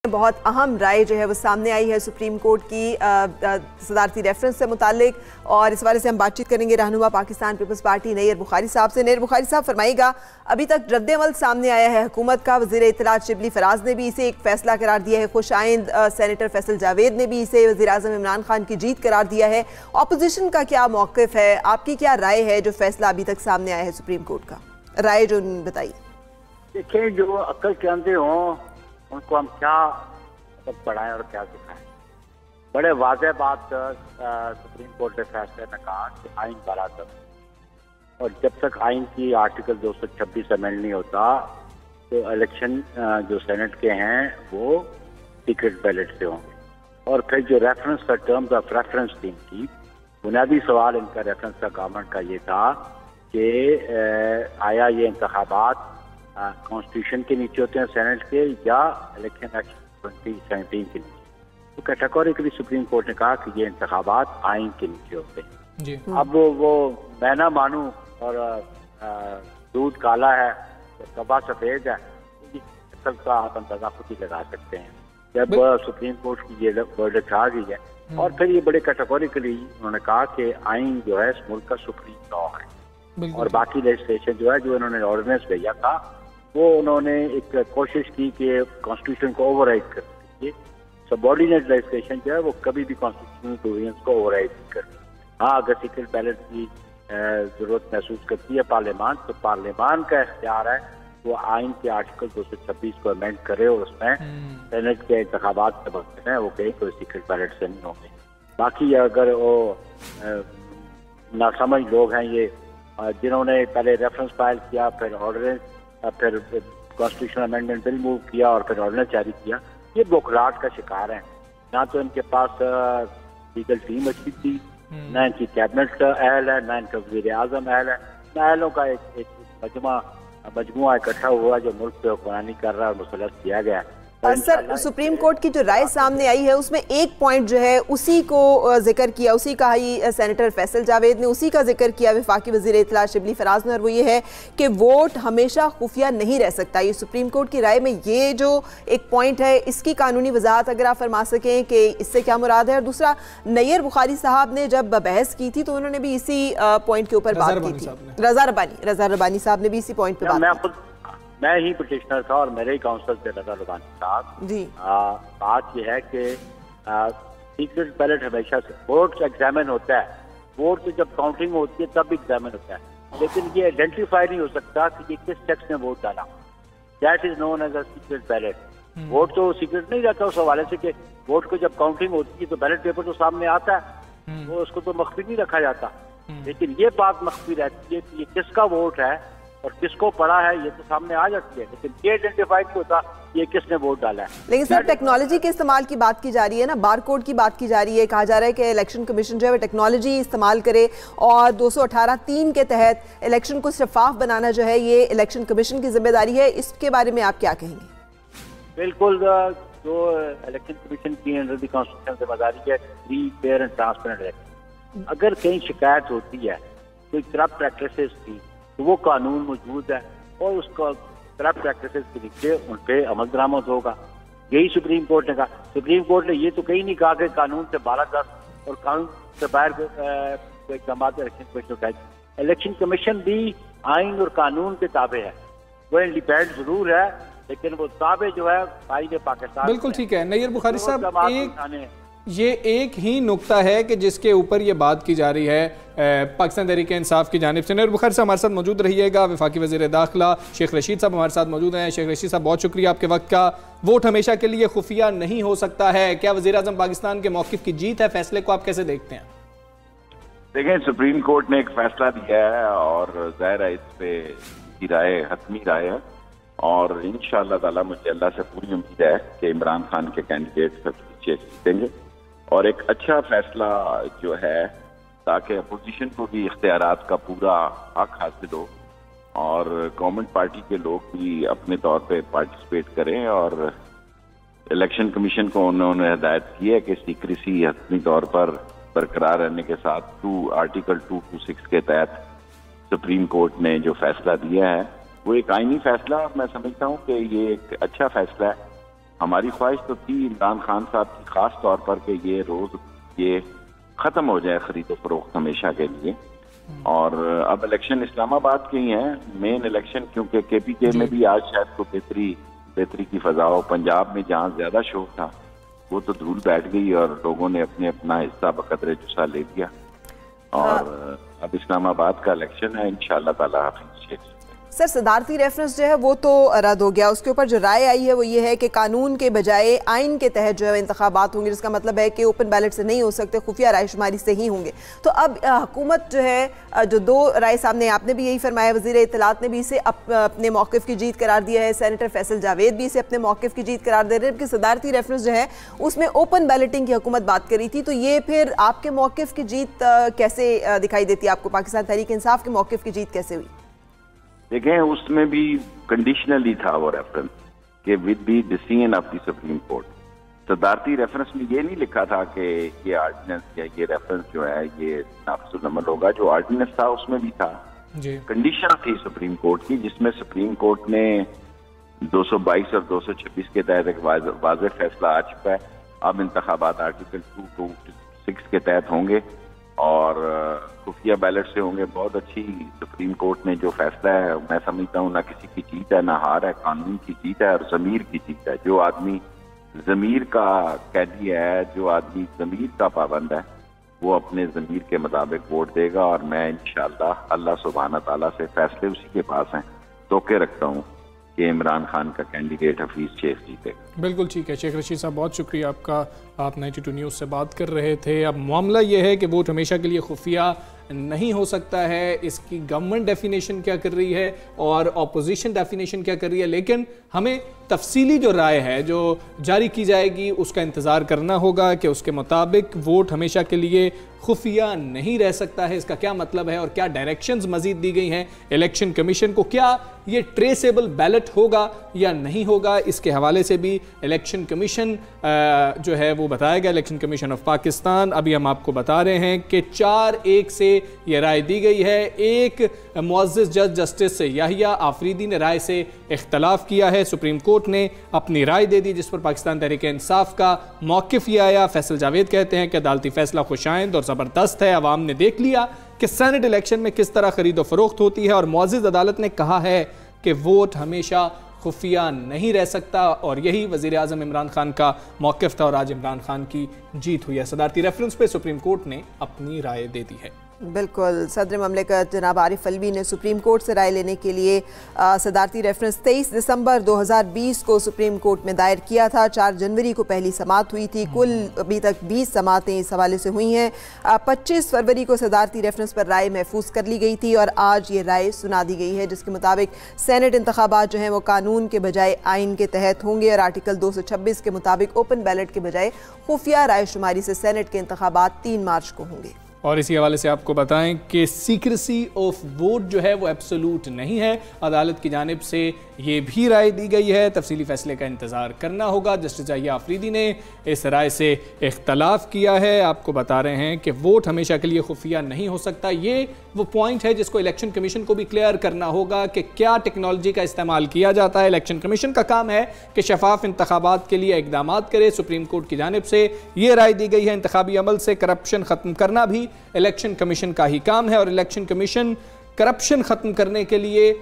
बहुत अहम राय जो है वो सामने आई है सुप्रीम कोर्ट की सदारती रेफरेंस से मुतालिक, और इस बारे से हम बातचीत करेंगे रहनुमा पाकिस्तान पीपल्स पार्टी नैयर बुखारी साहब से। नैयर बुखारी साहब फरमाइएगा, अभी तक रद्द-ए-अमल सामने आया है हुकूमत का। वज़ीर इत्तलात शिबली फराज ने भी इसे एक फैसला करार दिया है, खुशाइंद सेनेटर फैसल जावेद ने भी इसे वज़ीर आज़म इमरान खान की जीत करार दिया है। अपोजिशन का क्या मौक़िफ़ है, आपकी क्या राय है जो फैसला अभी तक सामने आया है सुप्रीम कोर्ट का? राय जो बताइए। देखिए, जो अक्ल के अंधे हों उनको हम क्या पढ़ाएं और क्या सिखाएं। बड़े वाज़ेह बात सुप्रीम कोर्ट ने फैसले में कहा कि आइन बराबर, और जब तक आइन की आर्टिकल 226 अमेंड नहीं होता तो इलेक्शन जो सेनेट के हैं वो सीक्रेट बैलेट से होंगे। और फिर जो रेफरेंस का टर्म्स ऑफ रेफरेंस थी इनकी, बुनियादी सवाल इनका रेफरेंस का गवर्नमेंट का ये था कि आया ये इंतखाबात कॉन्स्टिट्यूशन के नीचे होते हैं सेनेट के, या इलेक्शन एक्ट 2017 के नीचे। तो कैटेगोरिकली सुप्रीम कोर्ट ने कहा कि ये इंतखाबात आइन के नीचे होते हैं जी। अब वो मैं ना मानूं और दूध काला है तो कबा सफेद है, असल का आप अंदाजा खुद ही लगा सकते हैं जब सुप्रीम कोर्ट की ये वर्डिक्ट आ गई है। और फिर ये बड़े कैटेगोरिकली उन्होंने कहा कि आइन जो है इस मुल्क का सुप्रीम लॉ है, और बाकी लेजिस्लेशन जो है, जो इन्होंने ऑर्डिनेंस भेजा था, वो उन्होंने एक कोशिश की कि कॉन्स्टिट्यूशन को ओवरराइड कर दीजिए। सबऑर्डिनेट लेजिस्लेशन जो है वो कभी भी कॉन्स्टिट्यूशनल प्रोविजंस को ओवरराइड नहीं करती। हाँ, अगर सीक्रेट बैलेट की जरूरत महसूस करती है पार्लियामान, तो पार्लियामान का इख्तियार है वो आइन के आर्टिकल 226 को अमेंड करे और उसमें सेनेट के इंतखाबात के वक्त हैं वो कहीं कोई सीक्रेट बैलेट से नहीं होंगे। बाकी अगर वो नासमझ लोग हैं ये, जिन्होंने पहले रेफरेंस फाइल किया, फिर ऑर्डिनेंस, फिर कॉन्स्टिट्यूशनल अमेंडमेंट बिल मूव किया और फिर ऑर्डिनेंस जारी किया, ये बुखराट का शिकार हैं। ना तो इनके पास लीगल टीम अच्छी थी, ना इनकी कैबिनेट अहल है, ना इनका वज़ीर आज़म अहल है, ना अहलों का एक मजमुआ इकट्ठा हुआ जो मुल्क पे हुक्मरानी कर रहा है और मुसल्लत किया गया है। सर, सुप्रीम कोर्ट की जो राय सामने आई है उसमें एक पॉइंट जो है उसी को जिक्र किया, उसी का ही सेनेटर फैसल जावेद ने उसी का जिक्र किया वफाकी वज़ीर इत्तलात शिबली फराज ने, और वो ये है कि वोट हमेशा खुफिया नहीं रह सकता। ये सुप्रीम कोर्ट की राय में ये जो एक पॉइंट है, इसकी कानूनी वजाहत अगर आप फरमा सकें कि इससे क्या मुराद है। और दूसरा, नैयर बुखारी साहब ने जब बहस की थी तो उन्होंने भी इसी पॉइंट के ऊपर बात की थी। रज़ा रब्बानी साहब ने भी इसी पॉइंट पर बात की। मैं ही पिटिशनर था और मेरे ही काउंसिल थे रज़ा रब्बानी साहब जी। बात यह है कि सीक्रेट बैलेट हमेशा से वोट एग्जामिन होता है, वोट से जब काउंटिंग होती है तब एग्जामिन होता है, लेकिन ये आइडेंटिफाई नहीं हो सकता कि ये किस शख्स ने वोट डाला। That is known as a secret ballot. Vote तो सीक्रेट नहीं रहता उस हवाले से कि वोट को जब काउंटिंग होती है तो बैलेट पेपर तो सामने आता है, वो उसको तो मख्फी नहीं रखा जाता, लेकिन ये बात मख्फी रहती है कि ये किसका वोट है और किसको पड़ा है, ये तो सामने आ जाती है, लेकिन ये आइडेंटिफाई नहीं होता ये किसने वोट डाला है। लेकिन सर, टेक्नोलॉजी के इस्तेमाल की बात की जा रही है ना, बार कोड की बात की जा रही है, कहा जा रहा है कि इलेक्शन कमीशन जो है टेक्नोलॉजी इस्तेमाल करे और 218(3) के तहत इलेक्शन को शफाफ बनाना जो है ये इलेक्शन कमीशन की जिम्मेदारी है। इसके बारे में आप क्या कहेंगे? बिल्कुल, जो इलेक्शन कमीशन की अंडर द कॉन्स्टिट्यूशन जिम्मेदारी है free, fair and transparent election. अगर कहीं शिकायत होती है कोई करप्ट प्रैक्टिसेस की, तो वो कानून मौजूद है और उसका करप्ट प्रैक्टिसेस के नीचे उन पर अमल दरामद होगा। यही सुप्रीम कोर्ट ने कहा। सुप्रीम कोर्ट ने ये तो कहीं नहीं कहा कि कानून से 12-10 और कानून से बाहर इकदाम इलेक्शन कमीशन उठाए। इलेक्शन कमीशन भी आइन और कानून के ताबे है, वो इंडिपेंडेंट जरूर है, लेकिन वो ताबे जो है आइन पाकिस्तान। बिल्कुल ठीक है नैयर बुखारी साहब, ये एक ही नुक्ता है कि जिसके ऊपर ये बात की जा रही है पाकिस्तान तहरीक इंसाफ की जानिब से। नैयर बुखारी साहब हमारे साथ मौजूद रहिएगा। वफाकी वज़ीर दाखिला शेख रशीद साहब हमारे साथ मौजूद हैं। शेख रशीद साहब, बहुत शुक्रिया आपके वक्त का। वोट हमेशा के लिए खुफिया नहीं हो सकता है, क्या वज़ीर आज़म पाकिस्तान के मौक़िफ़ की जीत है? फैसले को आप कैसे देखते हैं? देखें, सुप्रीम कोर्ट ने एक फैसला दिया है और ज़ाहिर है इस पे की राय हतमी राय है, और इंशाअल्लाह ताला मुझे अल्लाह से पूरी उम्मीद है कि इमरान खान के कैंडिडेट सबसे जीतेंगे और एक अच्छा फैसला जो है, ताकि अपोजिशन को भी इख्तियारात का पूरा हक हासिल हो और गवर्नमेंट पार्टी के लोग भी अपने तौर पे पार्टिसिपेट करें। और इलेक्शन कमीशन को उन्होंने हिदायत की है कि सीक्रेसी हतमी तौर पर बरकरार रहने के साथ आर्टिकल 226 के तहत सुप्रीम कोर्ट ने जो फैसला दिया है वो एक आईनी फैसला, और मैं समझता हूँ कि ये एक अच्छा फैसला है हमारी ख्वाहिश तो थी इमरान खान साहब की खास तौर पर कि ये रोज ये खत्म हो जाए खरीदो फरोख्त हमेशा के लिए। और अब इलेक्शन इस्लामाबाद के ही हैं मेन इलेक्शन, क्योंकि KPK में भी आज शायद को बेहतरी की फजा हो। पंजाब में जहाँ ज्यादा शोर था वो तो धूल बैठ गई और लोगों ने अपने अपना हिस्सा बकदरे जुस्सा ले लिया। और अब इस्लामाबाद का इलेक्शन है इंशाअल्लाह ताला हाफिज। सर, सदारती रेफरेंस जो है वो तो रद्द हो गया, उसके ऊपर जो राय आई है वो ये है कि कानून के बजाय आइन के तहत जो है इंतखाबात होंगे, जिसका मतलब है कि ओपन बैलेट से नहीं हो सकते, खुफिया रायशुमारी से ही होंगे। तो अब हुकूमत जो है जो दो राय सामने, आपने भी यही फरमाया, वज़ीर इत्तलात ने भी इसे अपने मौक़िफ़ की जीत करार दिया है, सेनेटर फैसल जावेद भी इसे अपने मौक़िफ़ की जीत करार दे रहे हैं कि सदारती रेफरेंस जो है उसमें ओपन बैलेटिंग की हुकूमत बात करी थी। तो ये फिर आपके मौक़िफ़ की जीत कैसे दिखाई देती है आपको? पाकिस्तान तहरीक इंसाफ के मौक़िफ़ की जीत कैसे हुई? देखें, उसमें भी कंडीशनली था वो रेफरेंस कि with the decision of the supreme court. सदारती रेफरेंस में ये नहीं लिखा था कि ये आर्डिनेंस या ये रेफरेंस जो है ये नाफिजुल अमल होगा। जो आर्डिनेंस था उसमें भी था कंडीशन थी सुप्रीम कोर्ट की, जिसमें सुप्रीम कोर्ट ने 222 और 226 के तहत एक वाज़ेह फैसला आ चुका है। अब इंतखाबात आर्टिकल 226 के तहत होंगे और खुफिया बैलेट से होंगे। बहुत अच्छी सुप्रीम कोर्ट ने जो फैसला है, मैं समझता हूँ ना किसी की जीत है ना हार है, कानून की जीत है और ज़मीर की जीत है। जो आदमी ज़मीर का कैदी है, जो आदमी ज़मीर का पाबंद है, वो अपने ज़मीर के मुताबिक वोट देगा। और मैं इंशाअल्लाह अल्लाह सुब्हाना ताला से फैसले उसी के पास हैं, तोके रखता हूँ कि इमरान खान का कैंडिडेट हफीज़ शेख जीतेगा। बिल्कुल ठीक है शेख रशीद साहब, बहुत शुक्रिया आपका। आप 92 न्यूज़ से बात कर रहे थे। अब मामला ये है कि वोट हमेशा के लिए खुफिया नहीं हो सकता है, इसकी गवर्नमेंट डेफिनेशन क्या कर रही है और ऑपोजिशन डेफिनेशन क्या कर रही है, लेकिन हमें तफसीली जो राय है जो जारी की जाएगी उसका इंतज़ार करना होगा कि उसके मुताबिक वोट हमेशा के लिए खुफिया नहीं रह सकता है। इसका क्या मतलब है और क्या डायरेक्शंस मजीद दी गई हैं इलेक्शन कमीशन को? क्या ये ट्रेसेबल बैलेट होगा या नहीं होगा, इसके हवाले से भी इलेक्शन कमीशन जो है वो बताएगा। इलेक्शन कमीशन ऑफ पाकिस्तान, अभी हम आपको बता रहे हैं कि 4-1 से ये राय दी गई है। एक मुअज़्ज़िज़ जज जस्टिस याहिया आफरीदी ने राय से इख्तलाफ किया है, सुप्रीम कोर्ट ने अपनी राय दे दी, जिस पर पाकिस्तान तहरीक इंसाफ का मौक़िफ़ ये आया। फैसल जावेद कहते हैं कि अदालती फैसला खुशाइंद और ज़बरदस्त है, अवाम ने देख लिया कि सेनेट इलेक्शन में किस तरह खरीदो फरोख्त होती है और मुअज़्ज़िज़ अदालत ने कहा है कि वोट हमेशा खुफिया नहीं रह सकता। और यही वज़ीर आज़म इमरान खान का मौक़िफ़ था और आज इमरान खान की जीत हुई है। सदारती रेफरेंस पे सुप्रीम कोर्ट ने अपनी राय दे दी है। बिल्कुल, सदर ममलिकत जनाब आरिफ अलवी ने सुप्रीम कोर्ट से राय लेने के लिए सदारती रेफरेंस 23 दिसंबर 2020 को सुप्रीम कोर्ट में दायर किया था। 4 जनवरी को पहली समाअत हुई थी। कुल अभी तक 20 समाअतें इस हवाले से हुई हैं। 25 फरवरी को सदारती रेफरेंस पर राय महफूज कर ली गई थी और आज ये राय सुना दी गई है, जिसके मुताबिक सेनेट इंतखाबात जो हैं वो कानून के बजाय आइन के तहत होंगे और आर्टिकल 226 के मुताबिक ओपन बैलेट के बजाय खुफिया रायशुमारी से सेनेट के इंतखाबात 3 मार्च को होंगे। और इसी हवाले से आपको बताएं कि सीक्रेसी ऑफ वोट जो है वो एब्सोल्यूट नहीं है। अदालत की जानिब से ये भी राय दी गई है, तफसीली फैसले का इंतज़ार करना होगा। जस्टिस याहिया आफरीदी ने इस राय से इख्तलाफ किया है। आपको बता रहे हैं कि वोट हमेशा के लिए खुफिया नहीं हो सकता। ये वो पॉइंट है जिसको इलेक्शन कमीशन को भी क्लियर करना होगा कि क्या टेक्नोलॉजी का इस्तेमाल किया जाता है। इलेक्शन कमीशन का काम है कि शफाफ इंतखाबात के लिए इकदाम करे। सुप्रीम कोर्ट की जानिब से ये राय दी गई है, इंतखाबी अमल से करप्शन ख़त्म करना भी इलेक्शन कमीशन का ही काम है और इलेक्शन कमीशन करप्शन ख़त्म करने के लिए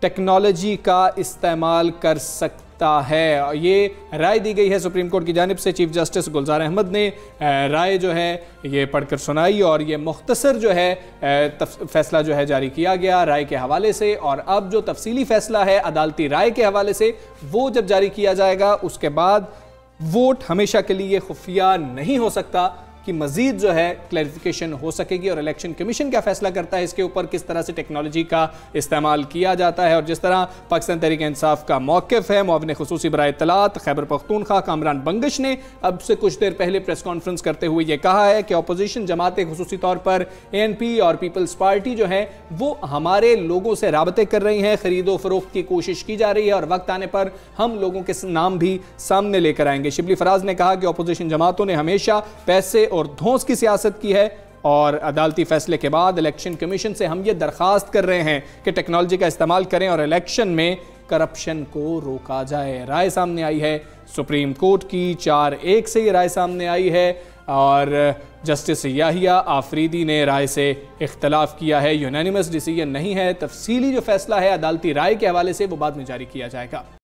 टेक्नोलॉजी का इस्तेमाल कर सकता है। ये राय दी गई है सुप्रीम कोर्ट की जानिब से। चीफ जस्टिस गुलजार अहमद ने राय जो है ये पढ़कर सुनाई और ये मुख्तसर जो है फैसला जो है जारी किया गया राय के हवाले से। और अब जो तफसीली फैसला है अदालती राय के हवाले से वो जब जारी किया जाएगा उसके बाद वोट हमेशा के लिए खुफिया नहीं हो सकता कि मजीद जो है क्लैरिफिकेशन हो सकेगी। और इलेक्शन कमीशन क्या फैसला करता है इसके ऊपर, किस तरह से टेक्नोलॉजी का इस्तेमाल किया जाता है। और जिस तरह पाकिस्तान तहरीक इंसाफ का मौक़िफ़ है, मुआविन खुसूसी बराए इत्तलात खैबर पख्तूनख्वा कामरान बंगश ने अब से कुछ देर पहले प्रेस कॉन्फ्रेंस करते हुए ये कहा है कि अपोजिशन जमातें खुसूसी तौर पर ANP और पीपल्स पार्टी जो है वो हमारे लोगों से राबते कर रही हैं, खरीदो फरोख्त की कोशिश की जा रही है और वक्त आने पर हम लोगों के नाम भी सामने लेकर आएंगे। शिबली फराज ने कहा कि अपोजिशन जमातों ने हमेशा पैसे और धौंस की सियासत की है और अदालती फैसले के बाद इलेक्शन कमीशन से हम ये दरख्वास्त कर रहे हैं कि टेक्नोलॉजी का इस्तेमाल करें और इलेक्शन में करप्शन को रोका जाए। राय सामने आई है सुप्रीम कोर्ट की, 4-1 से ये राय सामने आई है और जस्टिस याहिया आफरीदी ने राय से इख्तलाफ किया है। यूनानिमस डिसीजन नहीं है, तफसीली जो फैसला है अदालती राय के हवाले से वो बाद में जारी किया जाएगा।